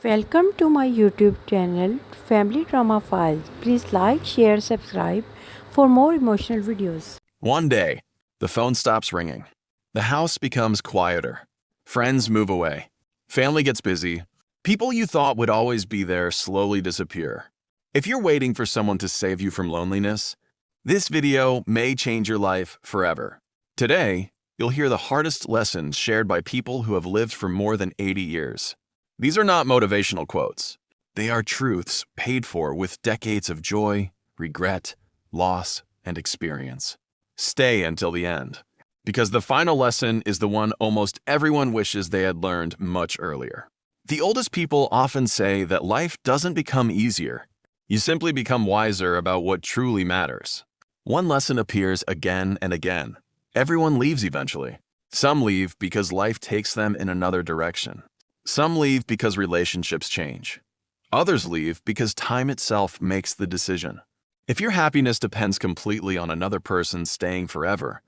Welcome to my YouTube channel Family Drama Files. Please like, share, subscribe for more emotional videos. One day, the phone stops ringing. The house becomes quieter. Friends move away. Family gets busy. People you thought would always be there slowly disappear. If you're waiting for someone to save you from loneliness, this video may change your life forever. Today, you'll hear the hardest lessons shared by people who have lived for more than 80 years. These are not motivational quotes. They are truths paid for with decades of joy, regret, loss, and experience. Stay until the end, because the final lesson is the one almost everyone wishes they had learned much earlier. The oldest people often say that life doesn't become easier. You simply become wiser about what truly matters. One lesson appears again and again. Everyone leaves eventually. Some leave because life takes them in another direction. Some leave because relationships change. Others leave because time itself makes the decision. If your happiness depends completely on another person staying forever,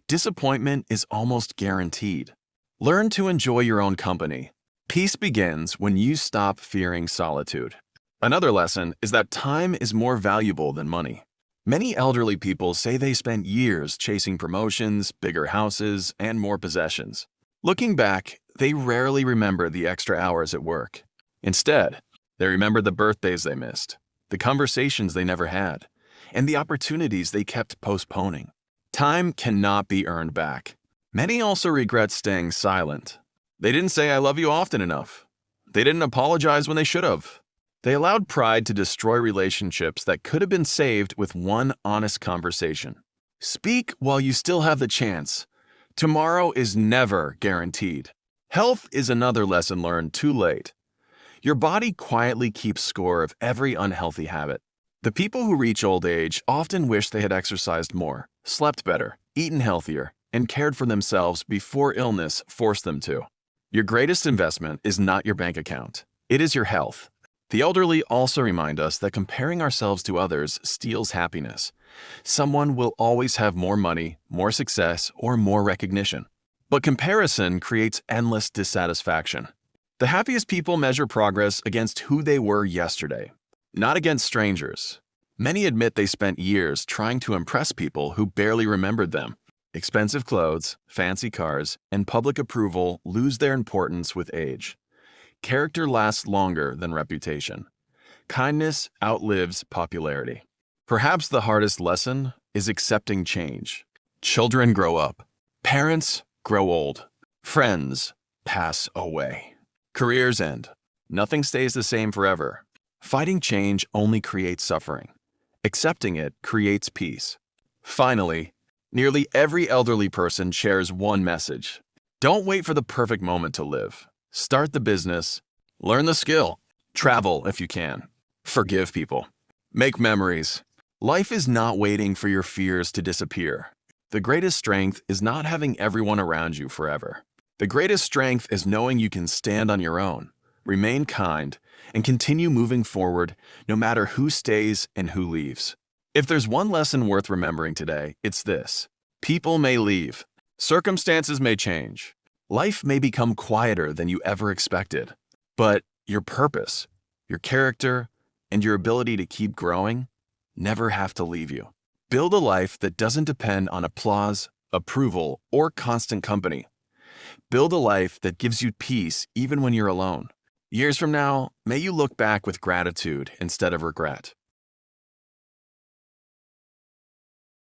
disappointment is almost guaranteed. Learn to enjoy your own company. Peace begins when you stop fearing solitude. Another lesson is that time is more valuable than money. Many elderly people say they spent years chasing promotions, bigger houses, and more possessions. Looking back, they rarely remember the extra hours at work. Instead, they remember the birthdays they missed, the conversations they never had, and the opportunities they kept postponing. Time cannot be earned back. Many also regret staying silent. They didn't say I love you often enough. They didn't apologize when they should have. They allowed pride to destroy relationships that could have been saved with one honest conversation. Speak while you still have the chance. Tomorrow is never guaranteed. Health is another lesson learned too late. Your body quietly keeps score of every unhealthy habit. The people who reach old age often wish they had exercised more, slept better, eaten healthier, and cared for themselves before illness forced them to. Your greatest investment is not your bank account. It is your health. The elderly also remind us that comparing ourselves to others steals happiness. Someone will always have more money, more success, or more recognition. But comparison creates endless dissatisfaction. The happiest people measure progress against who they were yesterday, not against strangers. Many admit they spent years trying to impress people who barely remembered them. Expensive clothes, fancy cars, and public approval lose their importance with age. Character lasts longer than reputation. Kindness outlives popularity. Perhaps the hardest lesson is accepting change. Children grow up. Parents grow old. Friends pass away. Careers end. Nothing stays the same forever. Fighting change only creates suffering. Accepting it creates peace. Finally, nearly every elderly person shares one message. Don't wait for the perfect moment to live. Start the business. Learn the skill. Travel if you can. Forgive people. Make memories. Life is not waiting for your fears to disappear. The greatest strength is not having everyone around you forever. The greatest strength is knowing you can stand on your own, remain kind, and continue moving forward no matter who stays and who leaves. If there's one lesson worth remembering today, it's this. People may leave. Circumstances may change. Life may become quieter than you ever expected. But your purpose, your character, and your ability to keep growing never have to leave you. Build a life that doesn't depend on applause, approval, or constant company. Build a life that gives you peace even when you're alone. Years from now, may you look back with gratitude instead of regret.